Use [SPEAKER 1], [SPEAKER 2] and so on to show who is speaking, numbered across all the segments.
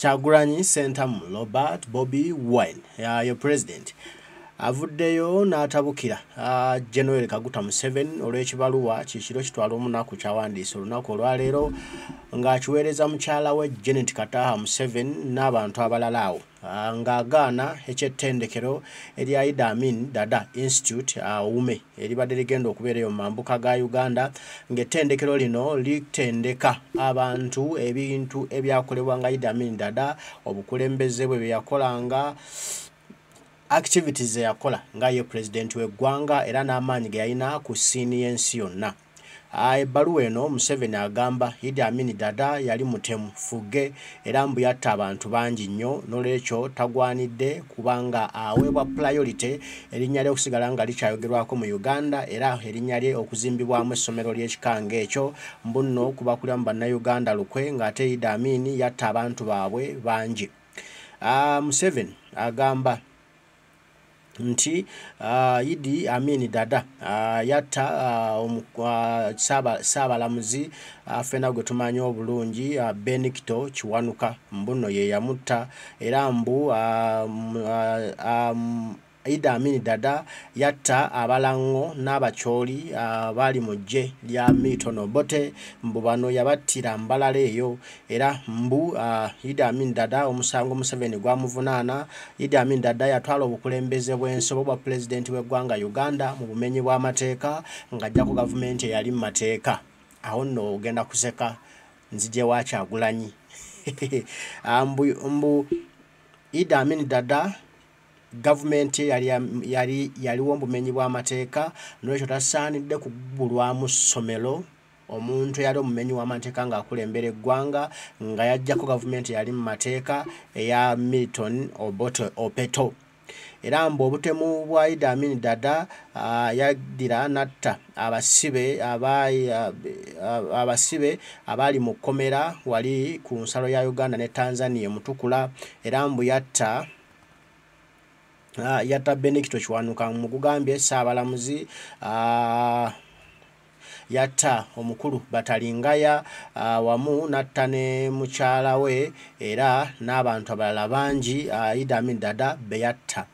[SPEAKER 1] Kyagulanyi Sentamu Robert Bobi Wine your president avuddeyo n'atabukira General Kaguta Museveni olw'ekibaluwa kikiro kitwala omunaku Gyawandiise olunaku olwaleero ng'akiweereza mukyala we Janet Kataha Museveni n'abantu abalala awo ng'agaana eky'ettendekero erya Idi Amin Dada Institute ume eribadde ligenda okubeerayo mu mambuka ga Uganda ng'ettendekero lino litendeka abantu ebintu ebyakolebwa nga Idi Amin Dada obukulembeze bwe byakolanga activities yakola nga ye president w'eggwanga era n'amaanyi ge yalina ku siini y'ensi yonna. Ebbaluwa eno Museveni agamba Idi Amin Dada yali mutemu fuge era mbu yatta abantu bangi nnyo n'olwekyo tagwanidde kubanga aweebwa priority erinnya lye okusigala nga likyayogerwako mu Uganda era erinnya lye okuzimbibwamu essomero ly'ekikanga ekyo mbu nno kuba kuli mu bannayuganda lukwe ng'ate Idi Amin yatta abantu baabwe bangi. Museveni agamba nti Idi Amin Dada yatta Saabalamuzi fena gwe tumanyi obulungi Benikito Kiwanuka mbuno ye yamutta era mbu Idi Amin Dada yatta abalango n'abakyoli bali mu ggye lya Mitono Bote mbu bano yabattira mbalala eyo era mbu Idi Amin Dada omusango Museveni gwamuvunaana. Idi Amin Dada yatwala obukulembeze bw'ensi bwa pulezidenti w'eggwanga Uganda mu bumenyi bw'amateeka ng'ajjako gavumenti eyali mu mateeka. Awo nno ogenda kuseka nzije wa Kyagulanyi mbu Idi Amin Dada gavumenti yaliwo bumenyi bw'amateeka n'ekyo tasaanidde kugulwamu ssomero omuntu yali omumenyi w'amateeka ng'akulembera eggwanga nga yajjako gavumenti yali mu mateeka eya Milton Opeto era mbu obutemu bwa Idi Amin Dada yaddira natta abasibe abali mu kkomera wali ku nsalo ya Uganda ne Tanzania Mutukula era mbu yatta Benikito Kiwanuka mugugambye Saabalamuzi yatta omukulu Batalingaya wamu natta ne mukyala we era n'abantu abalala bangi Idi Amin Dada be yatta.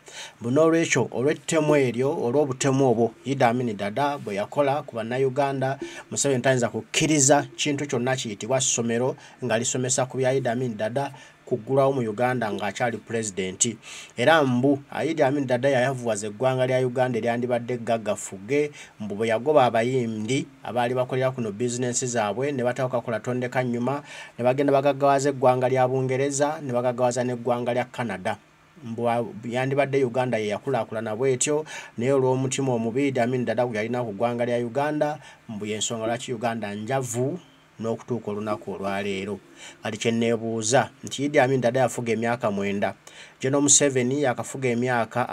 [SPEAKER 1] Bunolwekyo olw'ettemu eryo olw'obutemu obwo Idi Amin Dada bwe yakola ku bannayuganda Museveni tayinza kukkiriza kintu kyonna kiyitibwa ssomero nga lisomesa ku bya Idi Amin Dada kuggulawo mu Uganda ng'akyali pulezidenti era mbu Idi Amin Dada yayavuwaza eggwanga lya Uganda eryandibadde gaggafuge mbu bwe yagoba abayimbi abaali bakolera kuno bizinensi zaabwe ne batawuka kulatondeka nnyuma ne bagenda bagaggawaza eggwanga lya Bungereza ne bagaggawaza n'eggwanga lya Canada mbu yandibadde Uganda ye yakulaakulana bw'etyo naye olw'omutima omubi Idi Amin Dada gwe yalina ku ggwanga lya Uganda mbu y'ensonga lwaki Uganda njavu n'okutuuka olunaku olwaleero. Kati kye neebuuza nti Idi Amin Dada yafuga emyaka 9 General Museveni yakafuga emyaka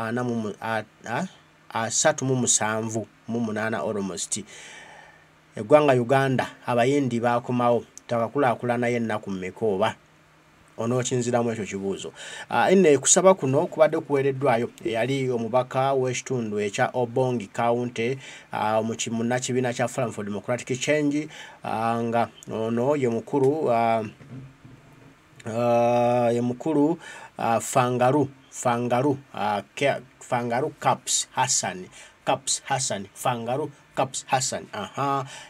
[SPEAKER 1] 37 almost. Eggwanga Uganda abayindi baakomawo takakulaakulana yennaku mmeka oba onookinziramu ekyo kibuuzo. Enne kusaba kuno kubadde kuweereddwayo yali omubaka w'ekitundu ekya Obongi County mu nakibiina kya Forum for Democratic Change nga ono ye mukulu Fangaru Caps Hassan Fangaru Caps Hassan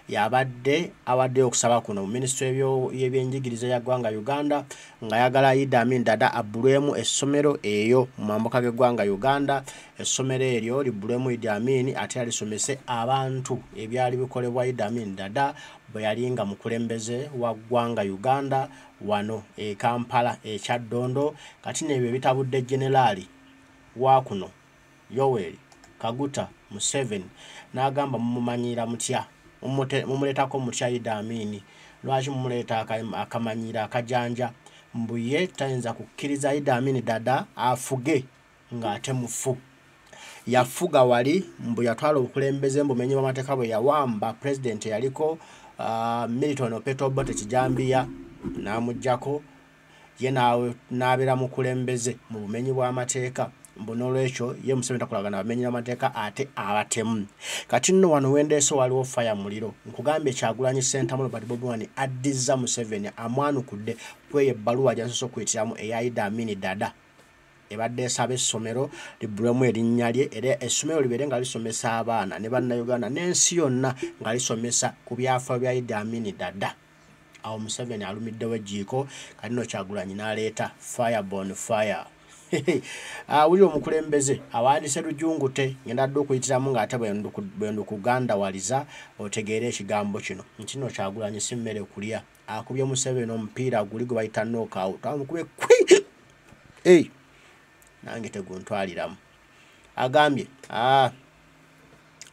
[SPEAKER 1] yabadde awadde okusaba kuno mu ministry y'ebyenjigiriza ya ggwanga Uganda nga yagala Idi Amin Dada abbulwemu essomero eyo mu mambuka g'eggwanga Uganda. Essomero eryo libbulwemu Idi Amin ate alisomese abantu ebyali bikolebwa Idi Amin Dada bwe yali nga mukulembeze wa ggwanga Uganda wano e Kampala Kyaddondo. Kati n'ebyo bitabudde generali wa kuno Yoweri Kaguta Museveni n'agamba mumumanyira mutya mumuleetako mutya Idi Amin lwaki mumuleeta akamanyira akajanja mbu ye tayinza kukkiriza Idi Amin Dada afuge ng'ate mufu. Yafuga wali mbu yatwala obukulembeze mbumenyi bw'amateeka bwe yawamba pulezidenti yaliko Milton Opeto Bote Kijambiya n'amuggyako ye n'abeera mukulembeze mu bumenyi bw'amateeka mbu n'olwekyo ye Museveni takolagana bamenyi b'amateeka ate abatemu. Kati nno wano wendeese waliwo faya muliro nkugambye Kyagulanyi Sentamu Robert Bobi Wine addizza Museveni amwanukudde kwe ebbaluwa gyansoso kuyitiramu eya Idi Amin dada ebadde esaba essomero libbulemu erinnya lye era essomero libeere nga lisomesa abaana ne bannayuganda n'ensi yonna nga lisomesa ku byafaayo bya Idi Amin dada. Awo Museveni alumiddewo ejjiiko kati nno Kyagulanyi n'aleeta fireborn fire. Wulira omukulembeze awandiise lujungute ngenda dde okuyitiramu ng'ate bwe ndukugandawaliza otegeere ekigambo kino nti nno Kyagulanyi si mmere kulya. Akubye Museveni omupiira guli gwe bayita knockout amukube kwi nange teguntwaliramu. Agambye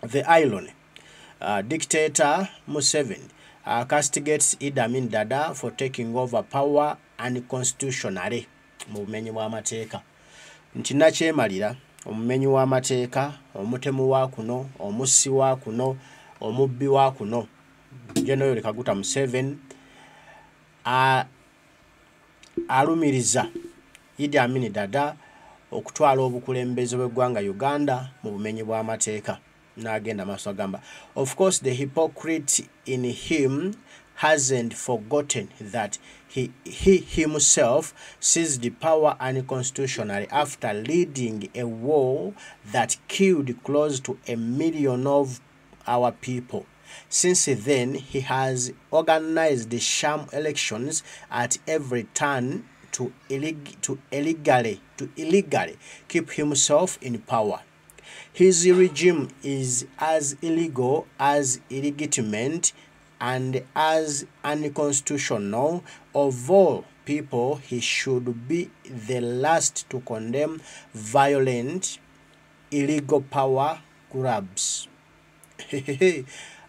[SPEAKER 1] the irony, dictator Museveni castigates Idi Amin dada for taking over power unconstitutionally. Mu bumenyi bw'amateeka nti nakyemalira omumenyi w'amateeka omutemu wa kuno omussi wa kuno omubbi wa kuno General Kaguta Museveni alumiriza Idi Amin dada okutwala obukulembeze bw'eggwanga Uganda mu bumenyi bw'amateeka. N'agenda maaso agamba, of course the hypocrite in him hasn't forgotten that he himself seized the power unconstitutionally after leading a war that killed close to 1 million of our people. Since then, he has organized the sham elections at every turn to illegally keep himself in power. His regime is as illegal as illegitimate and as unconstitutional. Of all people, he should be the last to condemn violent, illegal power grabs.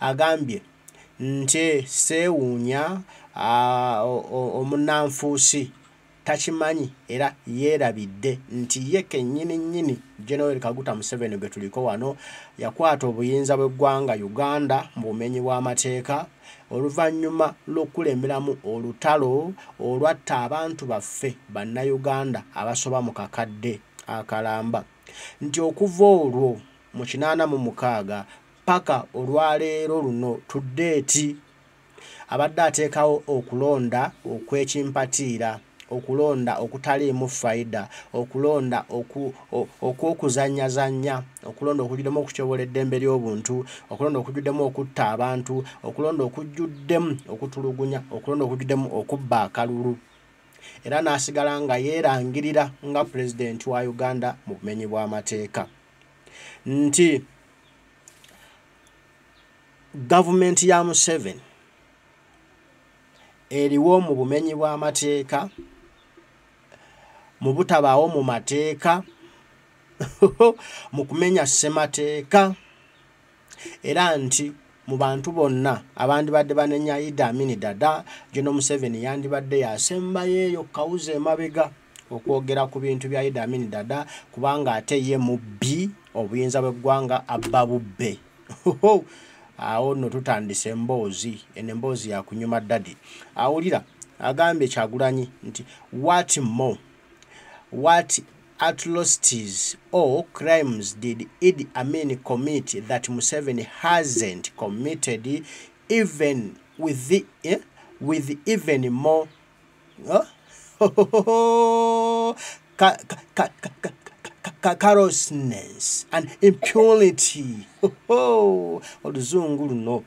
[SPEAKER 1] Agambye nte sewunya omunanfuusi tachimanyi era yerabidde nti ye kennyini General Kaguta Museveni gwe tuliko wano yakwata obuyinza bw'eggwanga Uganda mu bumenyi bw'amateeka oluvannyuma lw'okulemberamu olutalo olwatta abantu baffe bannayuganda abasoba mu kakadde akalamba nti okuva olwo mu 86 paka olwaleero luno tuddeeti abadde ateekawo okulonda okwekimpatiira okulonda okutaliimu faida okulonda okukuzanyazanya okulonda okujjuddemu okukyobola eddembe ly'obuntu okulonda okujjuddemu okutta abantu okulonda okujjuddemu okutulugunya okulonda okujjuddemu okubba akalulu era n'asigala nga yeerangirira nga pulezidenti wa Uganda mu bumenyi bw'amateeka nti gavumenti ya Museveni eriwo mu bumenyi bw'amateeka mu butabaawo mu mateeka mu kumenya ssemateeka era nti mu bantu bonna abandibadde banenya Idi Amin dada General Museveni yandibadde yasembayo eyo kawuza emabega okwogera ku bintu bya Idi Amin dada kubanga ate ye mubbi obuyinza bw'eggwanga abba bubbe. Awo no tutandise emboozi emboozi ya kunyuma dadi awulira agambye Kyagulanyi nti what atrocities or crimes did Idi Amin commit that Museveni hasn't committed even with even more carelessness and impunity. Oluzungu luno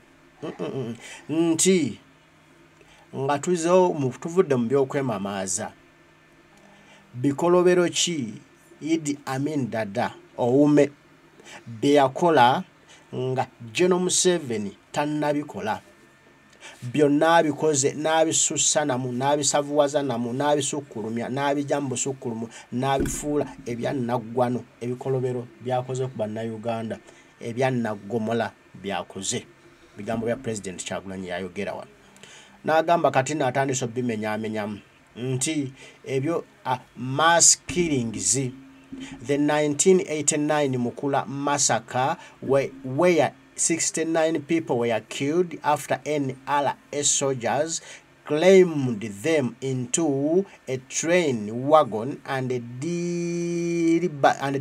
[SPEAKER 1] nti nga tuvudde mu by'okwemamaaza bikolobero ki Idi Amin dada oume bye yakola nga General Museveni tannabikola byonna bikoze n'abisussa namu n'abisavuwaza namu n'abisukkulumya n'abijja mu busukkulumu n'abifuula ebyannaggwano ebikolobero byakoze ku bannayuganda ebyannaggomola byakoze bigambo bya President Kyagulanyi yayogera wano n'agamba kati n'atandise obimenyaamenyamu nti ebyo mass killings the 1989 Mukula massacre where 69 people were killed after NRA soldiers climbed them into a train wagon and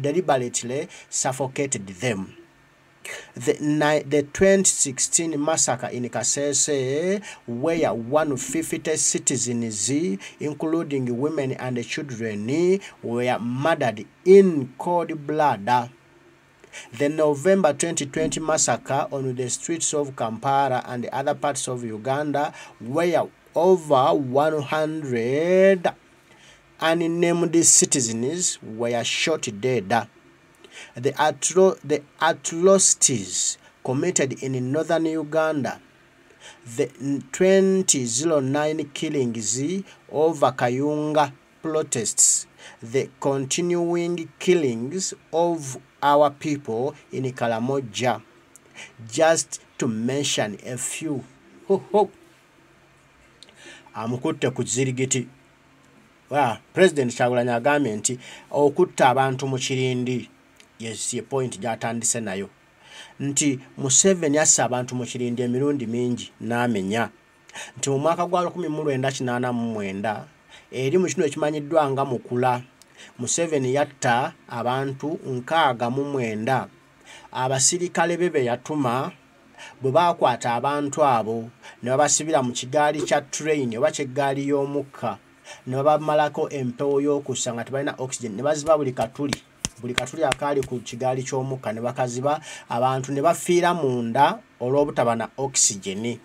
[SPEAKER 1] deliberately suffocated them. the 2016 massacre in Kasese, where 150 citizens, including women and children, were murdered in cold blood. The November 2020 massacre on the streets of Kampala and other parts of Uganda, where over 100 unnamed citizens were shot dead. The atrocities committed in northern Uganda, the 2009 killings over Kayunga protests, the continuing killings of our people in Karamoja, just to mention a few. Amukutte ku zirigiti. President Kyagulanyi agambye nti okutta abantu mu kirindi. Yes, ye point gyatandise nayo. Nti Museveni assa abantu mu kirindi emirundi mingi n'amenya. Nti mu mwaka gwa 1989 eri mu kino ekimanyiddwa nga Mukula, Museveni yatta abantu 69. Abasirikale be yatuma bwe bakwata abantu abo ne babasibira mu kigaali kya train oba kyeggaali y'omukka ne babamalako empewo y'okussa nga tebalina oxygen ne baziba buli katuli akaali ku kigaali ky'omukka ne bakaziba, abantu ne bafiira munda olw'obutaba na oxygen.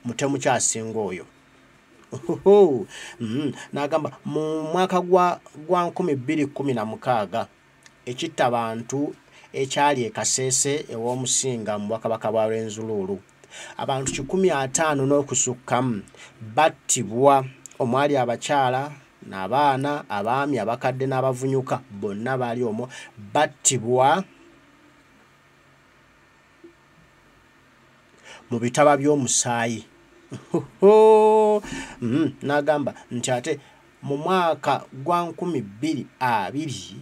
[SPEAKER 1] Mutemu kyasinga oyo. N'agamba mu mwaka gwa 2016 ekitta abantu ekyali e Kasese ew'omusinga mu Bwakabaka bwa Rwenzululu, abantu 150 n'okusukkamu battibwa, omwali abakyala n'abaana, abaami, abakadde n'abavunyuka, bonna baali omwo battibwa mu bitaba by'omusaayi. N'agamba nti ate mu mwaka gwa 2020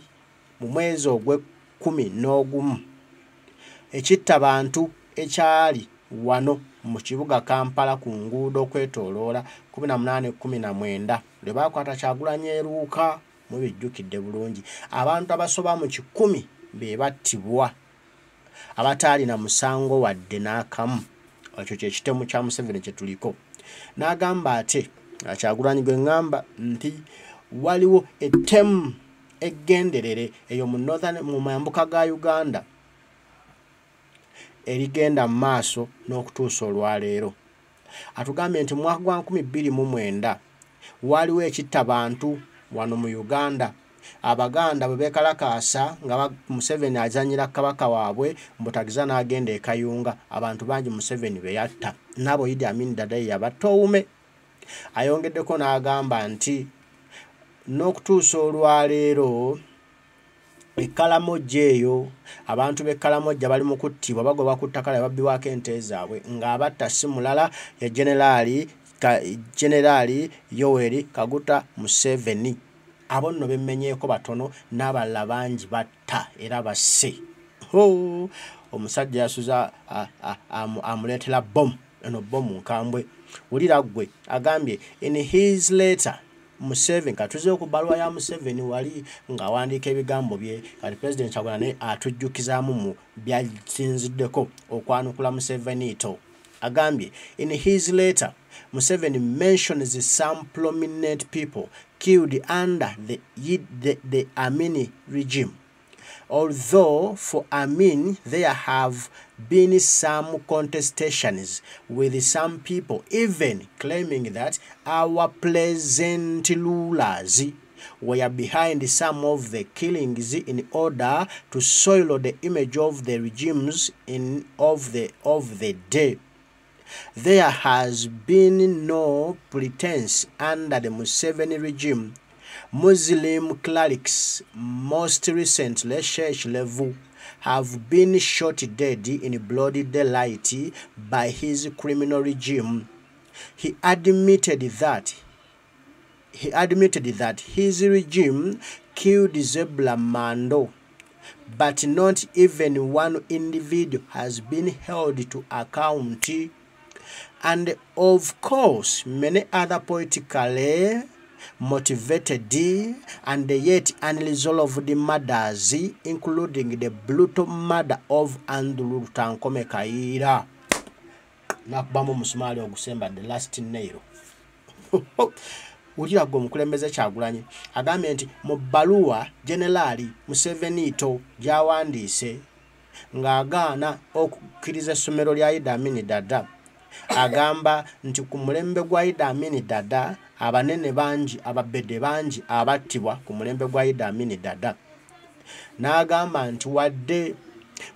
[SPEAKER 1] mu mwezi ogw'Ekumi ekitta abantu ekyali wano mu kibuga Kampala ku nguudo okwetooloola 18-19 lwe baakwata Kyagulanyi eruuka, mubijjukidde bulungi. Abantu abasoba mu 10 be battibwa abataalina musango wadde n'akamu. Ekyo kye kitemu kya Museveni kye tuliko. N'agamba ate Kyagulanyi gwe ngamba nti waliwo ettemu eggenderere eyo mu mambuka ga Uganda erigenda mu maaso n'okutuusa olwaleero. Atugambye nti mu mwaka gwa 2009 waliwo ekitta bantu wano mu Uganda. Abaganda bwe beekalakaasa nga Museveni azanyira kabaka waabwe mbutagiza n'agenda e Kayunga, abantu bangi Museveni be yatta, nabo Idi Amin Dadaye yabatowume. Ayongeddeko n'agamba nti n'okutuusa olwaleero Karamoja eyo abantu b'e Karamoja bali mu kuttibwa bagobwa ku ttaka lye babbiwaako ente zaabwe, ng'abatta si mulala ya Generali Yoweri Kaguta Museveni. Abo nno bemmenyeeko batono, n'abalala bangi batta era basse. Omusajja yasuza amuleetera bomu, eno bomu nkambwe. Wulira gwe agambye in his letter Museveni, katuze ku bbaluwa ya Museveni wali ng'awandiika ebigambo bye, kati President Kyagulanyi atujjukizaamu mu byasinziddeko okwanukula Museveni to. Agambye in his letter Museveni mentions some prominent people killed under the Amin regime. Although for Amin there have been some contestations with some people even claiming that our present rulers were behind some of the killings in order to soil the image of the regimes of the day. There has been no pretense under the Museveni regime. Muslim clerics, most recently Sheikh Levu, have been shot dead in bloody daylight by his criminal regime. He admitted that his regime killed Zebra Mando, but not even one individual has been held to account. And of course, many other politically motivated and yet unresolved murders, including the brutal murder of Andrew Tankome Kaira. Nakubamu musumali ogusemba the last nail. Ujira gwo mukulembeze Kyagulanyi agambye nti mu bbaluwa Generali Museveniito Gyawandiise ng'agaana okukkiriza essomero lya Idi Amin Dada. Agamba nti ku mulembe gwa Idi Amin Dada abanene bangi ababedde bangi abattibwa ku mulembe gwa Idi Amin Dada. N'agamba nti wadde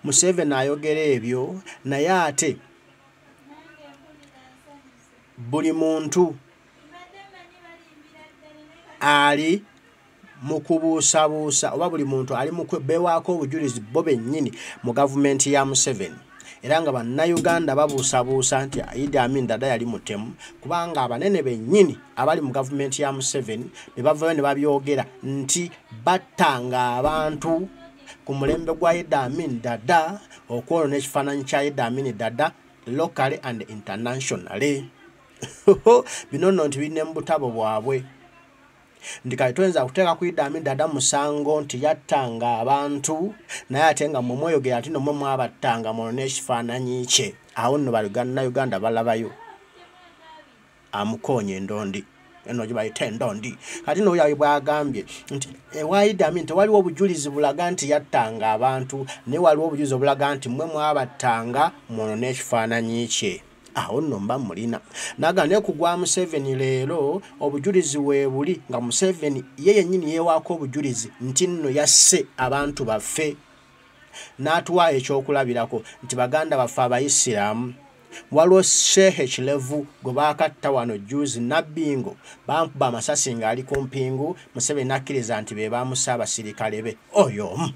[SPEAKER 1] Museveni ayogera ebyo naye ate buli muntu ali mukubuusabuusa oba buli muntu ali mukwebewaako obujulizi bo bennyini mu gavumenti ya Museveni. Era nga bannayuganda babuusabuusa nti Idi Amin Dada yali mutemu kubanga abanene bennyini abali mu gavumenti ya Museveni ne bavayo ne babyogera nti battanga abantu ku mulembe gwa Idi Amin Dada okwolona ekifaananyi kya Idi Amin Dada locally and internationally. Bino nno nti birina mu butabo bwabwe. Ndikali twenza kuteeka ku Idi Amin Dada musango nti yattanga abantu naye ate nga mmwe mweyogera ati nomwe mwabattanga mwolona ekifaananyi kye. Awo nno bannayuganda balabayo amukoonye endondi eno gye bayita endondi. Kati nno yawe bwagambye nti ewa Idi Amin tewaliwo obujulizi bulaga nti yattanga abantu naye waliwo obujulizi obulaga nti mmwe mwabattanga mwolona ekifaananyi kye. Awo nno mba mulina nagane kugwa Museveni leero obujulizi weebuli nga Museveni ye yennyini yeewaako obujulizi nti nno yasse abantu baffe n'atuwa ekyokulabirako nti baganda baffe Abayisiraamu. Waliwo Shehe Kirevu gwe baakatta wano juzi Nabbingo bamukuba amasasi ng'ali ku mpingu. Museveni n'akkiriza nti be baamussa abasirikale be oyo omu.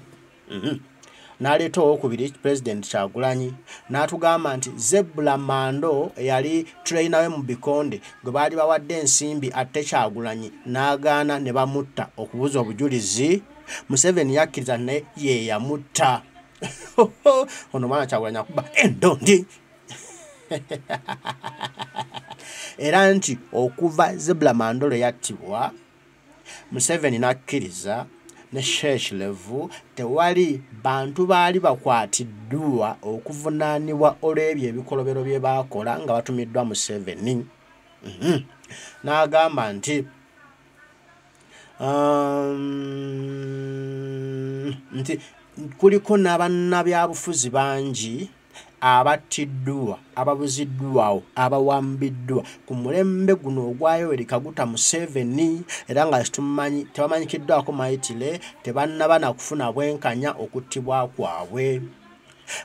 [SPEAKER 1] N'aleeta owokubiri Pulezidenti Kyagulanyi n'atugamba nti Zebula Mando eyali trainer we mu Bikonde gwe baali bawadde ensimbi atte Kyagulanyi n'agaana ne bamutta okubuza obujulizi. Museveni yakkiriza naye ye yamutta. Ono mwana Kyagulanyi akuba endondi. Era nti okuva Zebula Mando lwe yattibwa Museveni n'akkiriza ne Shehe Kirevu tewali bantu baali bakwatiddwa okuvunaanibwa olw'ebyo ebikolobero bye baakola nga batumiddwa Museveni. N'agamba nti kuliko n'abannabyabufuzi bangi abattiddwa ababuziddwawo abawambiddwa ku mulembe guno ogwa Yoweri Kaguta Museveni era nga tebamanyikiddwako mayitire tebannaba na kufuna bwenkanya okuttibwa kwabwe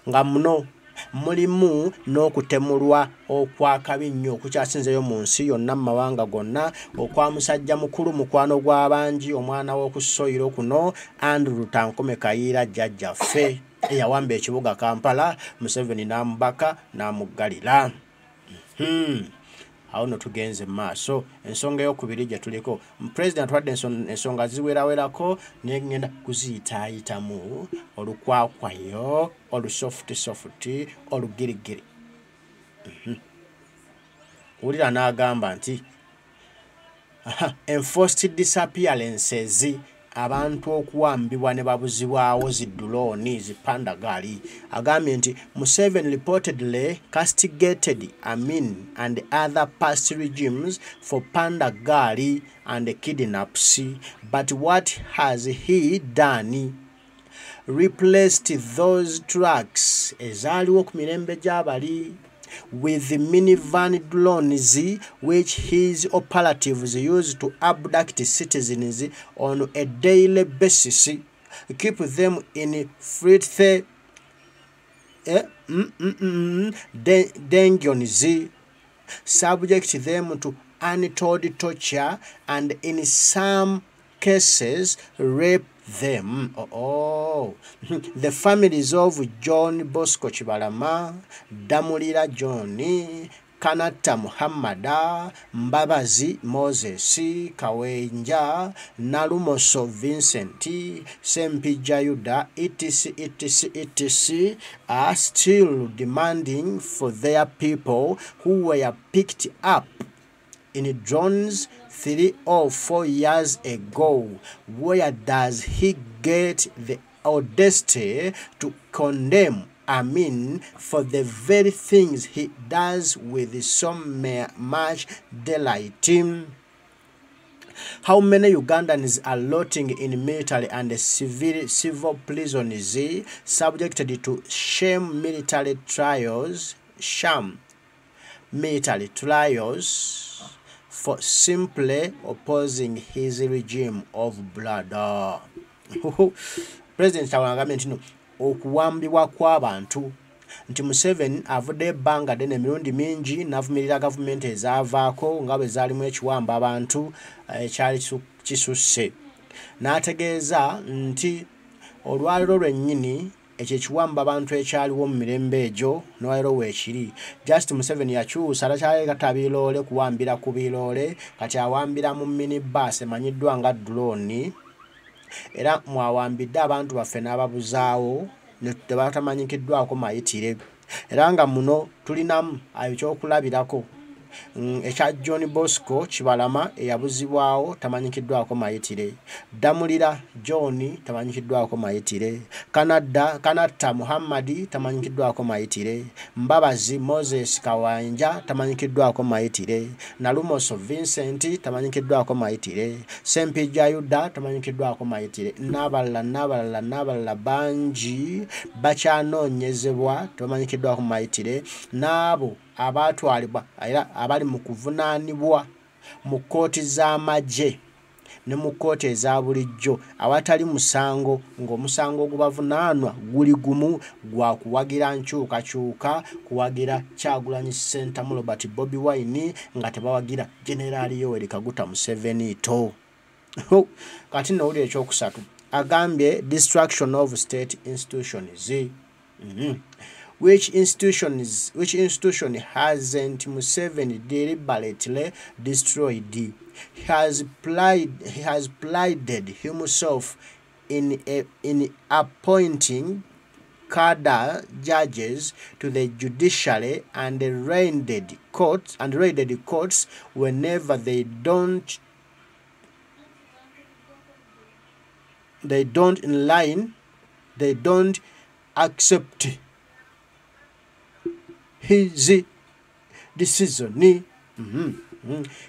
[SPEAKER 1] nga muno mulimu n'okutemulwa okwakabi nnyo okukyasinzeyo mu nsi yonna mu mawanga gonna okwa musajja mukulu mukwano gw'abangi omwana w'okusoyiro kuno Andrew Tankome Kaira jjajjaffe eyawamba ekibuga Kampala. Museveni n'amubaka n'amuggalira. Awo no tugenze maaso ensonga ey'okubiri gye tuliko Pulezidenti wadde ensonga ziwerawerako negenda kuziyitaayitamu olukwakwayo olusofuti olugirigiri. Wulira n'agamba nti enforced disappearances abantu okuwambibwa ne babuzibwawo zidduloni zipandagaali. Agambye nti Museveni reportedly castigated Amin and other past regimes for pandagaali and kidnaps, but what has he done? Replaced those trucks ezaaliwo ku mirembe gy'abali with minivan drones which his operatives use to abduct citizens on a daily basis, keep them in filthy dungeons, subject them to untold torture, and in some cases rape them. The families of John Bosco Chibalama, Damulira Johnny, Kanata Muhammada, Mbabazi Moses, Kawenja, Nalumoso Vincent, Sempija Yuda, etc. are still demanding for their people who were picked up in drones 3 or 4 years ago. Where does he get the audacity to condemn Amin for the very things he does with so much delight? How many Ugandans are rotting in military and civil prisons, subjected to military trials for simply opposing his regime of blood? President Gyawandiise okuwambibwa kw'abantu nti Museveni avudde ebbanga ddene emirundi mingi n'avumirira gavumenti ezaavaako nga bwe zaalimu ekiwamba abantu ekyali kisusse, n'ategeeza nti olwaliro lwennyini ekyo ekiwamba abantu ekyaliwo mu mirembe egyo n'olwaliro weekiri. Just Museveni yakyusa takyaleka biroole kuwambira ku biroole, kati awambira mu minibus emanyiddwa nga drone, era mwawambidde abantu baffe n'ababuzaawo ne tebatamanyikiddwako mayitire. Era nga muno tulinamu ekyokulabirako ekya John Bosco Kibalama eyabuzibwawo tamanyikiddwako mayitire, Damulira John tamanyikiddwako mayitire, Kanatta Muhammadi tamanyikiddwako mayitire, Mbabazi Moses Kawanja tamanyikiddwako mayitire, Nalumoso Vincent tamanyikiddwako mayitire, Sempijja Yuda tamanyikiddwako mayitire, n'abalala bangi bakyanoonyezebwa tamanyikiddwako mayitire, n'abo abatwalibwa era abali mu kuvunaanibwa mu kkooti z'amagye ne mu kkooti eza bulijjo awatali musango, ng'omusango ogubavunaanwa guli gumu gwa kuwagira nkyukakyuka, kuwagira Kyagulanyi Ssentamu Robert Bobi Wine, nga tebawagira Generaali Yoweri Kaguta Museveni to. Kati nowulira ekyokusatu agambye destruction of state institutions. Which institution hasn't Museveni deliberately destroyed? He has prided himself in appointing cadre judges to the judiciary and raided courts whenever they don't accept his decision.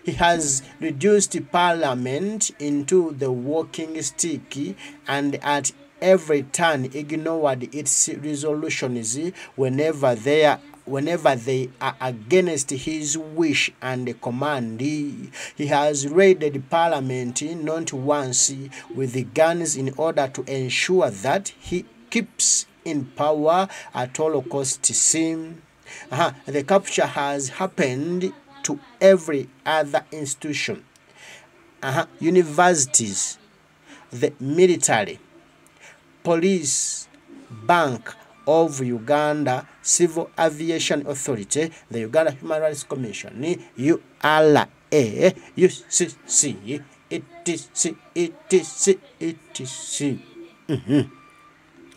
[SPEAKER 1] He has reduced Parliament into the walking stick and at every turn ignored its resolutions whenever they are against his wish and command. He has raided Parliament not once with guns in order to ensure that he keeps in power at all costs. The capture has happened to every other institution, universities, the military, police, Bank of Uganda, Civil Aviation Authority, the Uganda Human Rights Commission, URA, UCC, etc.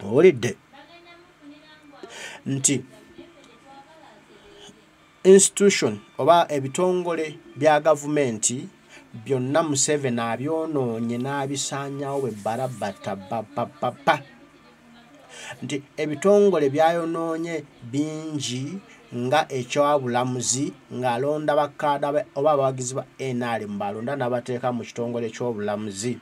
[SPEAKER 1] Holiday. Nti institution oba ebitongole bya gavumenti byonna Museveni abyonoonye n'abisaanyawo bwe barabata papa. Nti ebitongole byayonoonye bingi nga ekyobulamuzi ng'alonda bakkaada oba abawagizi ba NRM balonda n'abateeka mu kitongole ky'obulamuzi.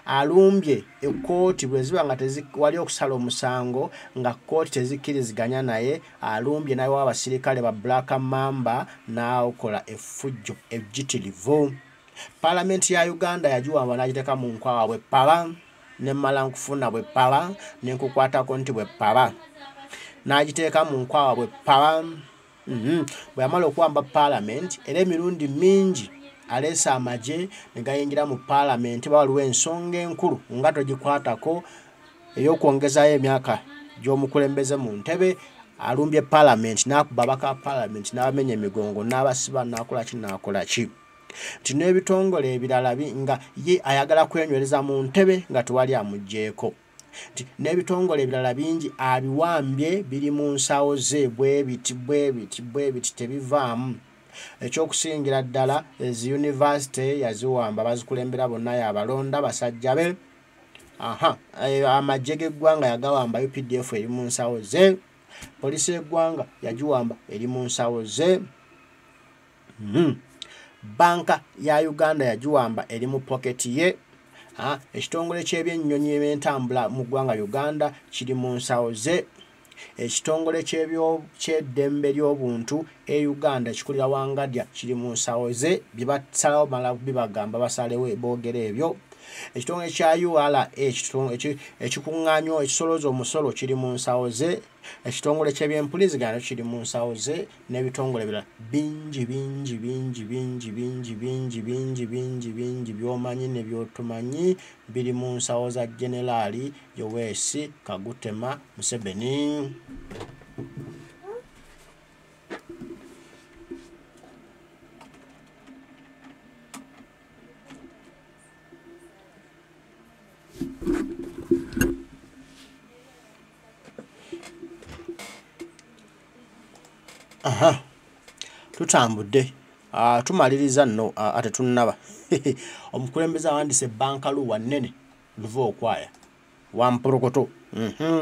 [SPEAKER 1] Alumbye ekkooti bwe ziba nga wali okusala omusango nga kkooti tezikkiriziganya naye, alumbye naye w'abasirikale ba Black Mamba n'akola effujjo ejjitirivu. Parliament ya Uganda yagiwamba n'agiteeka mu nkwawa bwe pala, ne mmala nkufuna bwe pala, ne nkukwatako nti bwe pala, n'agiteeka mu nkwawa bwe pala. Bwe yamala okuwamba Parliament era emirundi mingi aleesa amagye ne gayingira mu Parliament bawaliwo ensonga enkulu nga togikwatako ey'okwongezaayo emyaka gy'omukulembeze mu ntebe, alumbye Parliament n'akuba baka Parliament n'abamenya emigongo n'abasiba n'akola ki. Nti n'ebitongole ebirala nga ye ayagala kwenywereza mu ntebe nga tewali amugjeeko. Nti n'ebitongole ebirala bingi abiwambye biri mu nsawo ze bwe biti tebivaamu. Ekyokusingira ddala ezi university yaziwamba bazikulembera bonna yabalonda basajja be. Amagye g'eggwanga yagawamba UPDF eri mu nsawo ze. Poliisi y'eggwanga yagiwamba eri mu nsawo ze. Banka ya Uganda yagiwamba eri mu poketi ye. Ekitongole ky'ebyennyonyi eby'entambula mu ggwanga Uganda kiri mu nsawo ze. Ekitongole ky'eddembe ly'obuntu Uganda ekikulira Wangadya kiri mu nsawo ze. Bye basalawo mala bibagamba basalewo boogera ebyo. Ekitongole kya URA ekikuŋŋaanya ekisolooza omusolo kiri mu nsawo ze. Ekitongole ky'ebyempuliziganya kiri mu nsawo ze n'ebitongole ebirala bingi by'omanyi ne by'otomanyi biri mu nsawo za Generaali Yoweri Kaguta Museveni. Tutambudde tumaliriza nno ate tunnaba omukulembeze awandiise bankalu wannene luva okwaya wamporokoto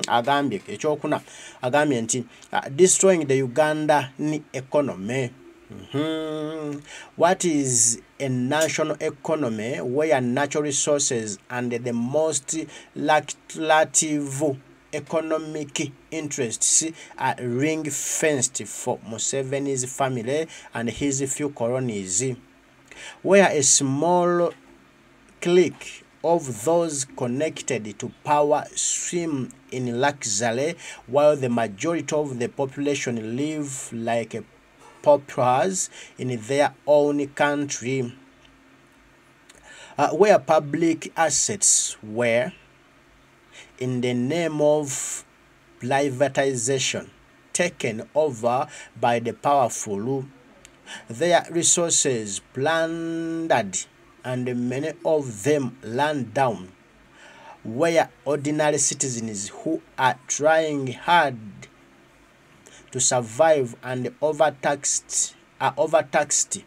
[SPEAKER 1] agambye ekyokuna agambye nti destroying the Ugandan economy. What is a national economy where natural resources and the most lucrative economic interests are ring-fenced for Museveni's family and his few colonies, where a small clique of those connected to power swim in luxury while the majority of the population live like paupers in their own country, where public assets were, in the name of privatization, taken over by the powerful, their resources plundered, and many of them run down, where ordinary citizens who are trying hard to survive and are overtaxed,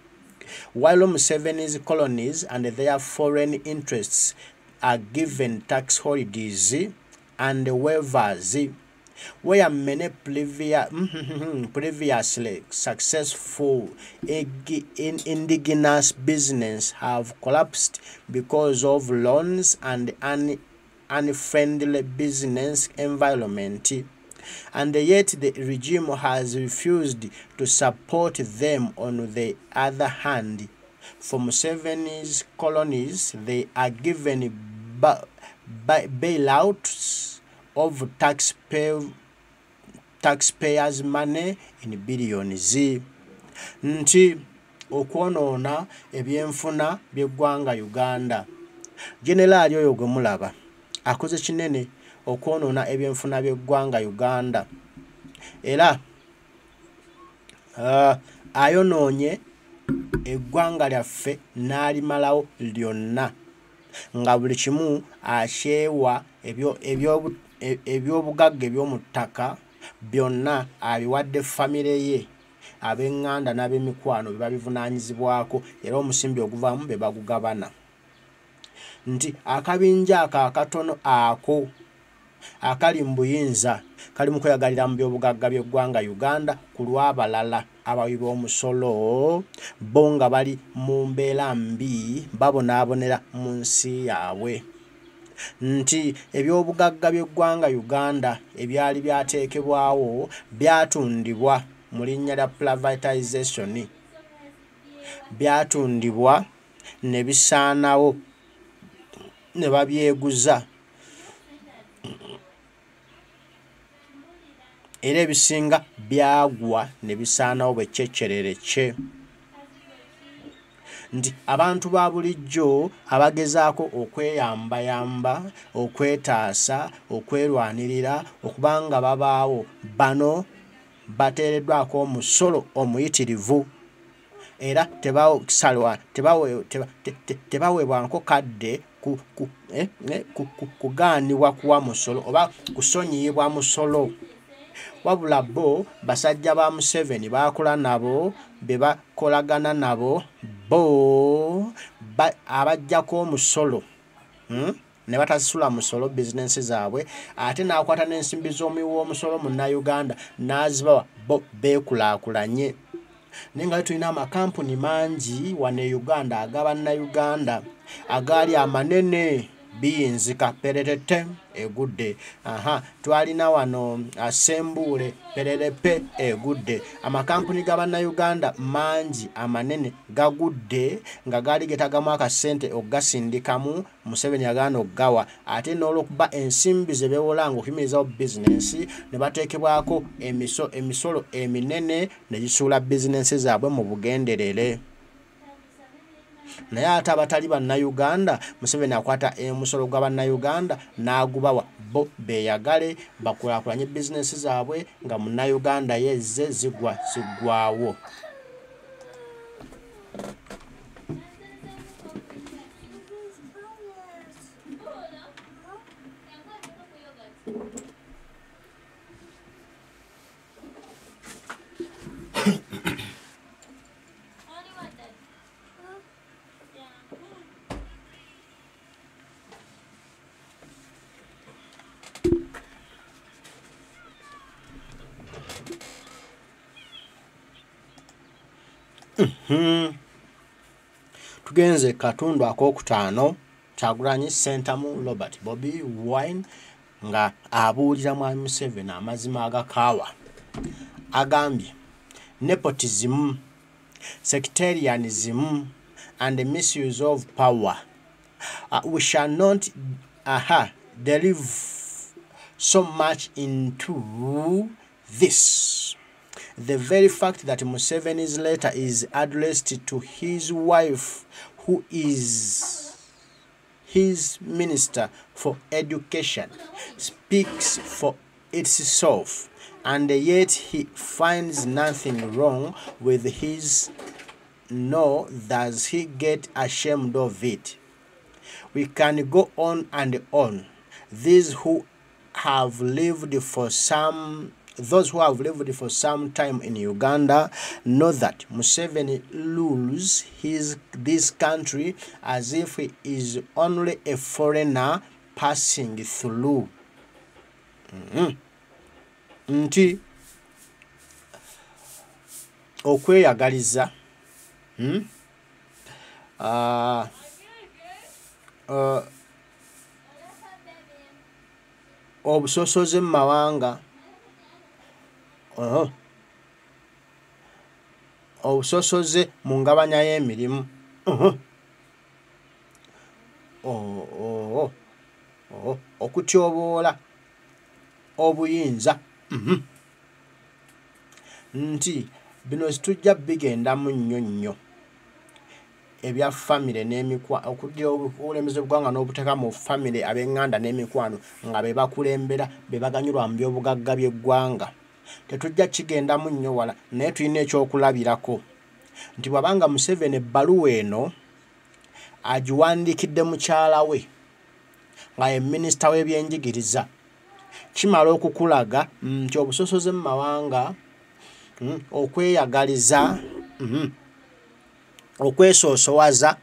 [SPEAKER 1] while Museveni's colonies and their foreign interests are given tax holidays and waivers, where many previously successful indigenous business have collapsed because of loans and unfriendly business environment, and yet the regime has refused to support them. On the other hand, for Museveni's colonies, they are given bailouts of taxpayers' money in billions. Nti okwonoona ebyenfuna by'eggwanga Uganda. Generaali oyo gwe mulaba akoze kinene okwonoona ebyenfuna by'eggwanga Uganda. Era ayonoonye eggwanga lyaffe n'alimalawo lyonna, nga buli kimu akyewa ebyobugagga eby'omu ttaka byonna abiwadde famire ye, ab'eŋŋanda n'ab'emikwano be babivunaanyizibwako, era omusimbi oguvaamu be bagugabana. Nti akabinja ako akatono ako akali mu buyinza kali mu kweyagalira mu by'obugagga by'eggwanga Uganda ku lw'abalala abawi b'omusolo bo nga bali mu mbeera mbi babonaabonera mu nsi yaabwe. Nti eby'obugagga by'eggwanga Uganda ebyali byateekebwawo byatundibwa mu linnya lya privatization, byatundibwa ne bisaanawo ne babyeguza, era ebisinga byagwa ne bisaanawo bwekyekkerereke. Nti abantu ba bulijjo abagezaako okweyambayamba, okwetaasa, okwerwanirira okubanga babaawo, bano bateereddwako omusolo omuyitirivu, era tebaweebwanko kadde kugaanibwa kuwa musolo oba kusonyiyibwa musolo. wabula bo basajja ba Museveni bakola nabo be bakolagana nabo bo abajjako omusolo ne batasula musolo business zaabwe ate n'akwata n'ensimbi z'omuwi w'omusolo mu Uganda n'azibawa bo beekulaakulanye. Naye nga tulina amakampuni mangi wane Uganda ag'Abannayuganda agaali amanene biyinzika peretete egudde. Twalina wano Asembule pererepe egudde. Amakampuni g'Abannayuganda mangi amanene gagudde nga gaali getagamu akasente ogasindikamu Museveni agaana okugawa ate n'olwokuba ensimbi ze beewola ng'okuyimirizawo bizinensi ne bateekebwako emisolo eminene ne gisuula bizinensi zaabwe mu bugenderere. Naye ate abatali Bannayuganda Museveni akwata emusolo gw'Abannayuganda n'agubawa bo beeyagale bakulaakulanye bizinensi zaabwe nga Munnayuganda yezze ziggwaawo. Tugenze katundu akokutaano Kyagulanyi Ssentamu Robert Bobi Wine nga abuulira mwami Museveni amazima agakaawa. Agambye nepotism, sectarianism and the misuse of power. We shall not delve so much into this. The very fact that Museveni's letter is addressed to his wife, who is his Minister for Education, speaks for itself, and yet he finds nothing wrong with his, nor does he get ashamed of it. We can go on and on. Those who have lived for some time in Uganda know that Museveni rules this country as if he is only a foreigner passing through. Nti okweyagaliza obusosoze mu mawanga obusosoze mu ngabanya y'emirimu okutyoboola obuyinza nti bino tujja bigendamu nnyo ebya famire n'emikwano okuddira obukulembeze bw'eggwanga n'obuteeka mu famire ab'eŋŋanda n'emikwano nga be bakulembera be baganyulwa mu by'obugagga by'eggwanga. Tetujja kigendamu nnyo wala naye tulina ekyokulabirako nti bw'abanga Museveni ebbaluwa eno agiwandiikidde mukyala we nga ye minisita w'ebyenjigiriza kimala okukulaga nti obusosoze mu mawanga okweyagaliza okwesoosowaza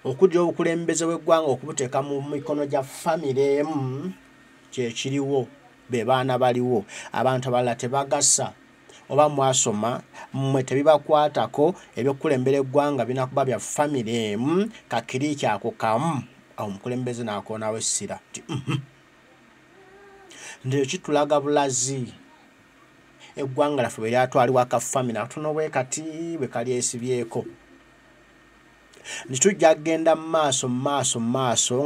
[SPEAKER 1] okuddira obukulembeze bw'eggwanga okubuteeka mu mikono gya famire emu kyekiriwo be baana baliwo abantu abalala tebagasa oba mwasoma mmwe tebibakwatako ebyokulembera eggwanga binakuba bya famire emu kakiri kyako kamu awo omukulembeze n'akoonawo essira nti nti kitulaga bulazi eggwanga laffe bwe lyatwalibwa ka famire atono bwe kati bwe kalyesibyeko. Nitujja kugenda maaso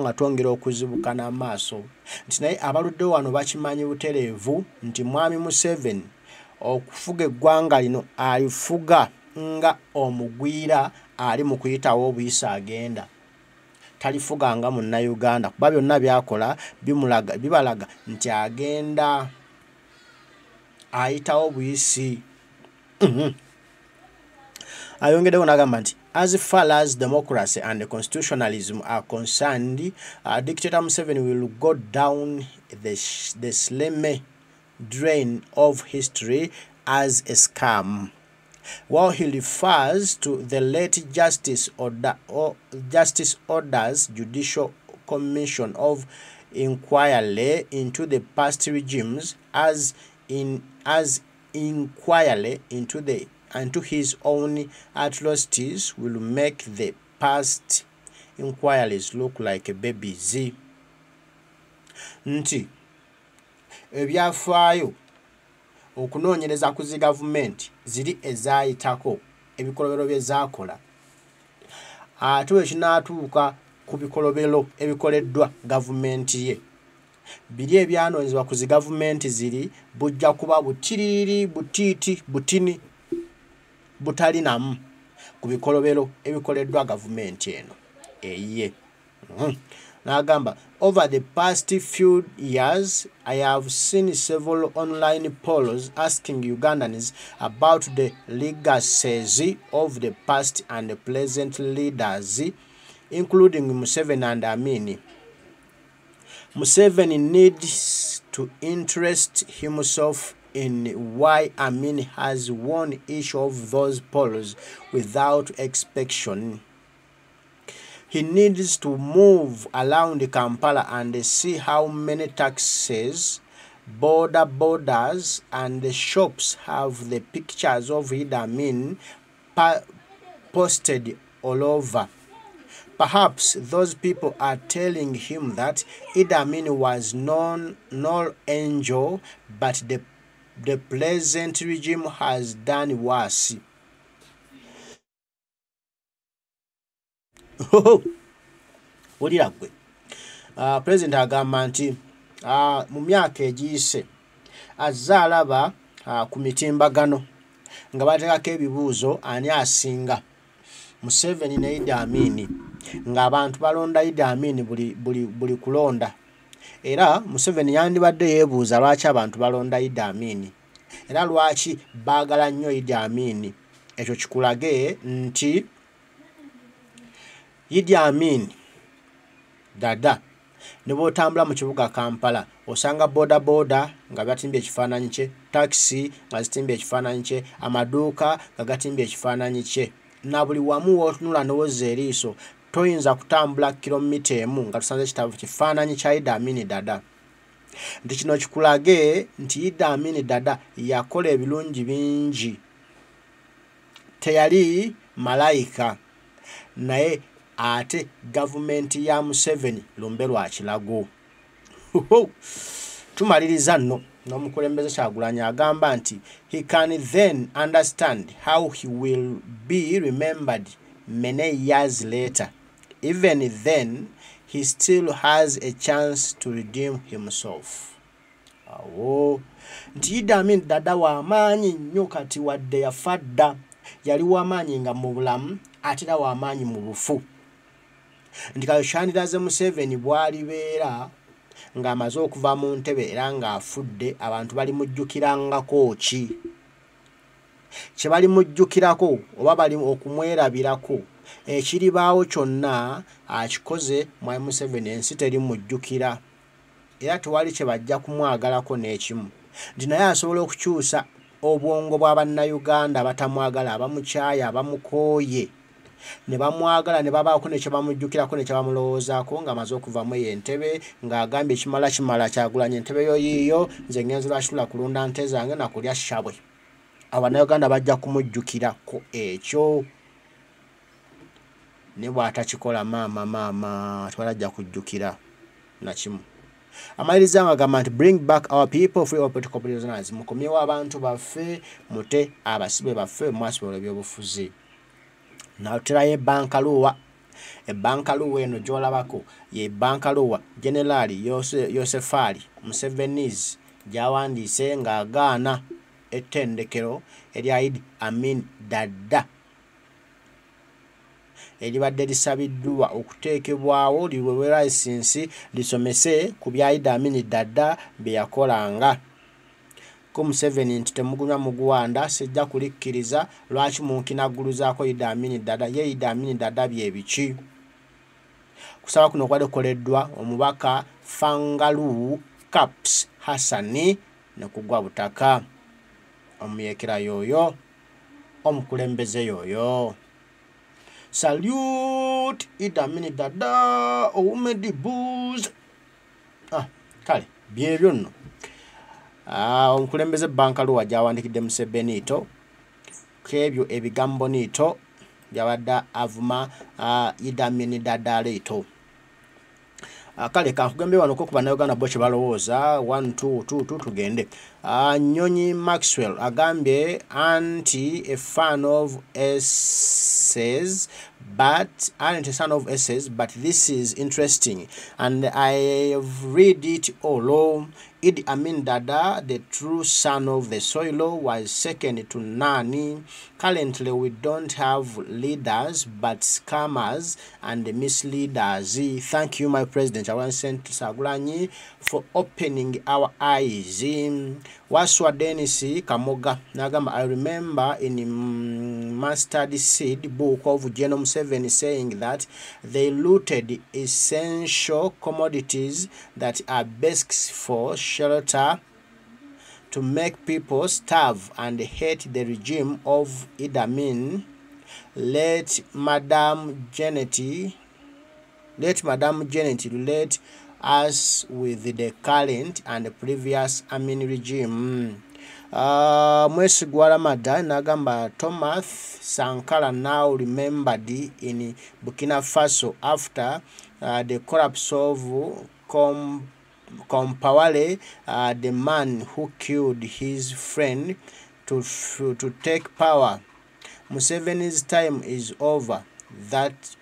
[SPEAKER 1] nga twongera okuzibuka n'amaaso nti naye abaluddewo wano bakimanyi butereevu nti mwami Museveni okufuga eggwanga lino alifuga nga omugwira ali mu kuyitawo obuyisa agenda. Talifuga nga Munnayuganda kuba byonna byakola bibalaga nti agenda ayitawo obuyisi. Ayongeddewo n'agamba nti as far as democracy and constitutionalism are concerned, Dictator Museveni will go down the slime drain of history as a scam. While he refers to the late Justice Order's Judicial Commission of Inquiry into the past regimes as inquiry into his own atrocities will make the past inquiries look like babies. Nti ebyafaayo okunoonyereza ku zi gavumenti ziri ezaayitako ebikolobero bye zaakola ate ekinaatuuka ku bikolobero ebikoleddwa gavumenti ye biri ebyanoonyezebwa ku zi gavumenti ziri bujja kuba butiriri butiiti butini butalinamu ku bikolobero ebikoleddwa gavumenti eno eyiye. N'agamba, over the past few years, I have seen several online polls asking Ugandans about the legacies of the past and present leaders, including Museveni and Amin. Museveni needs to interest himself in why Amin has won each of those polls without expectation. He needs to move around Kampala and see how many taxis, borders, and the shops have the pictures of Idi Amin posted all over. Perhaps those people are telling him that Idi Amin was no angel, but the present regime has done worse. Olira gwe President agamba nti mu myaka egiyise azze alaba ku mitimbagano nga bateekako ebibuuzo ani asinga Museveni ne Idi Amin ng'abantu balonda Idi Amin buli kulonda era Museveni yandibadde yeebuuza lwaki abantu balonda Idi Amin era lwaki baagala nnyo Idi Amin. Ekyo kikulage nti Idi Amin dada ne bw'otambula mu kibuga Kampala osanga boda nga batimbye ekifaananyi kye, taxi nga zitimbye ekifaananyi kye, amaduuka nga gatimbye ekifaananyi kye, na buli wamu w'otunula n'owozza eriiso toyinza kutambula kilomita emu nga tusanze kifaananyi kya Idi Amin dada. Nti kino kikulage nti Idi Amin dada yakola ebirungi bingi, teyali malayika naye ate gavumenti ya Museveni lumbe lwa kilago. Tumaliriza nno n'omukulembeze Kyagulanyi agamba nti he can then understand how he will be remembered many years later. Even then, he still has a chance to redeem himself. Nti Idi Amin dada w'amaanyi nnyo kati wadde yafa dda, yali w'amaanyi nga mu bulamu ate era w'amaanyi mu bufu. Nti kayoshaniraze Museveni bw'alibeera ng'amaze okuva mu ntebe era ng'afudde, abantu balimujjukirangako ki? Kye balimujjukirako oba bali okumwerabirako ekiribaawo kyonna akikoze Mwai Museveni ensi terimujjukira era tewali kye bajja kumwagalako n'ekimu. Nti naye asobola okukyusa obwongo bw'Abannayuganda batamwagala, abamukyaya, abamukooye ne bamwagala ne babaako ne kye bamujjukirako ne kye bamulowoozaako ng'amaze okuvamu entebe ng'agambye kimala Kyagulanyi entebe yo yiiyo nze ngenze lwakitula kulunda nte zange na kulya shabwe. Abannayuganda bajja kumujjukirako ekyo ne bw'atakikola maama tewalajja kujjukira na kimu. Amaliriza ng'agamba nti bring back our people, free our political prisoners. Mukomyewo abantu baffe, mute abasibe baffe mu masomero ebyobufuzi. N'aterayo ebbankaluwa eno gy'olabako ye bankaluwa Generali Yosefali Museveni's Gyawandiise ng'agaana ettendekero erya Idi Amin dada eribadde lisabiddwa okuteekebwawo liwewe layisinsi lisomese ku bya Idi Amin dada bye yakolanga. Ko Museveni nti temugunywa muguwanda sijja kulikkiriza lwaki munkinagguluzaako Idi Amin dada. Ye Idi Amin dada bye biki? Kusaba kuno kwali kukoleddwa omubaka Fangalu Caps Hassani ne kugwa butaka. Omuyekera yoyo, omukulembeze yoyo. Salute Idi Amin dada owumedi booze. Kale byebyo nno. Omukulembeze Bankaluwa Gyawandikidde Museveniito kebyo ebigambo niito byabadde avuma Idi Amin dada leito. Kale kankugembe wano ko kuba Uganda bo kye balowooza 1 2 2 tugende. Nyonyi Maxwell agambye anti a fan of essays but this is interesting and I have read it all. Idi Amin dada, the true son of the soil, was second to none. Currently, we don't have leaders but scammers and misleaders. Thank you, my president. I want to send to Sagulanyi for opening our eyes. Waswa Denisi Kamoga Nagamba. I remember in Mustard Seed book of General 7 saying that they looted essential commodities that are best for shelter to make people starve and hate the regime of Idi Amin. Let Madam Janet relate us with the current and previous Amin regime. Mwesigwalamada Nagamba Thomas Sankara now remembered in Burkina Faso after the collapse of Compaoré, the man who killed his friend to take power. Museveni's time is over. That's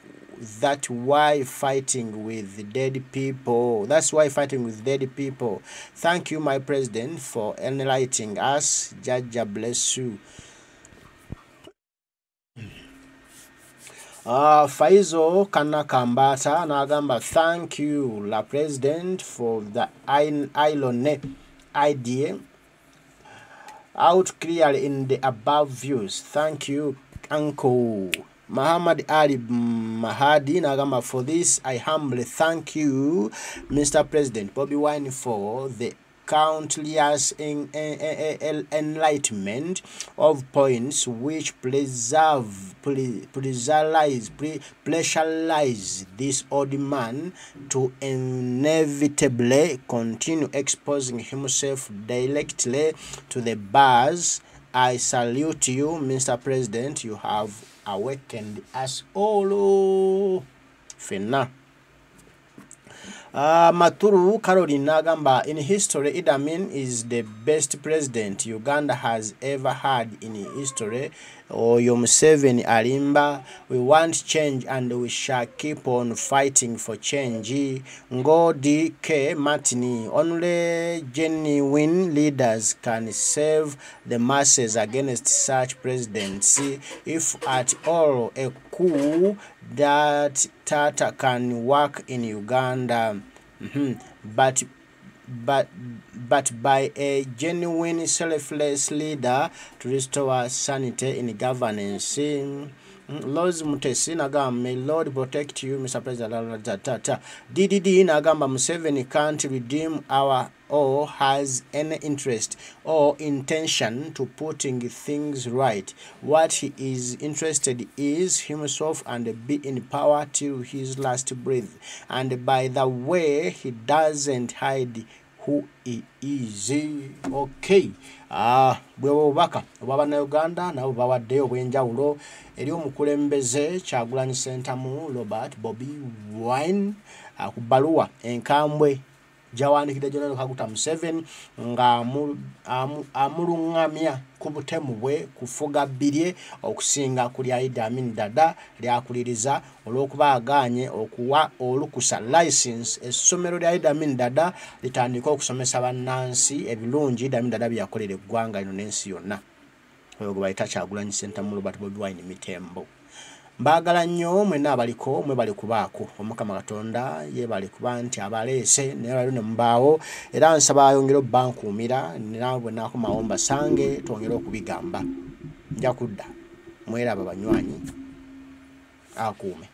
[SPEAKER 1] why fighting with dead people. That's why fighting with dead people. Thank you, my president, for enlightening us. Jaja bless you. Faizo Kanakambata Nagamba, thank you, La President, for the island idea out clearly in the above views. Thank you, Uncle. Muhammad Ali Mahadi Nagamba, for this I humbly thank you, Mr. President Bobi Wine, for the countless enlightenment of points which pressurize this old man to inevitably continue exposing himself directly to the bars. I salute you, Mr. President. You have awakened us all. Fena. Maturu Caroline Nagamba, in history, Idi Amin is the best president Uganda has ever had in history. Museveni Alimba, we want change and we shall keep on fighting for change. Ngodi K. Martini, only genuine leaders can save the masses against such presidency. If at all a coup that Tata can work in Uganda, but by a genuine selfless leader to restore sanity in governance. Lord Mutesi Nagamba, may Lord protect you, Mr. President. DDD Nagamba, Museveni can't redeem our or has any interest or intention to putting things right. What he is interested is himself and be in power till his last breath. And by the way, he doesn't hide who he is. Okay. Bwebubaka obw'abana Uganda nabo bawadde obw'enjawulo eri omukulembeze Kyagulanyi Ssentamu Robert Bobi Wine ku bbaluwa enkambwe Gyawandiikidde General Kaguta Museveni nga amulungamya ku butemu bwe kufuga bbirye okusinga ku Lya Idi Amin dada lyakuliriza olw'okuba agaanye okuwa olukusa license essomero Lya Idi Amin dada litandika okusomesa bannansi ebirungi Idi Amin dada byakolera eggwanga lino n'ensi yonna. Oyo gwe bayita Kyagulanyi Ssentamu Robert Bobi Wine Mitembo. Mbagala nnyo mwenna abaliko mwebale kubaako Omukama Katonda yeebale kuba nti abaleese naye lero ne mbaawo era nsaba ayongere bankuumira nawe bwe naakomawo mbasange twongere okubigamba nja kudda mweraba banywanyi akuume.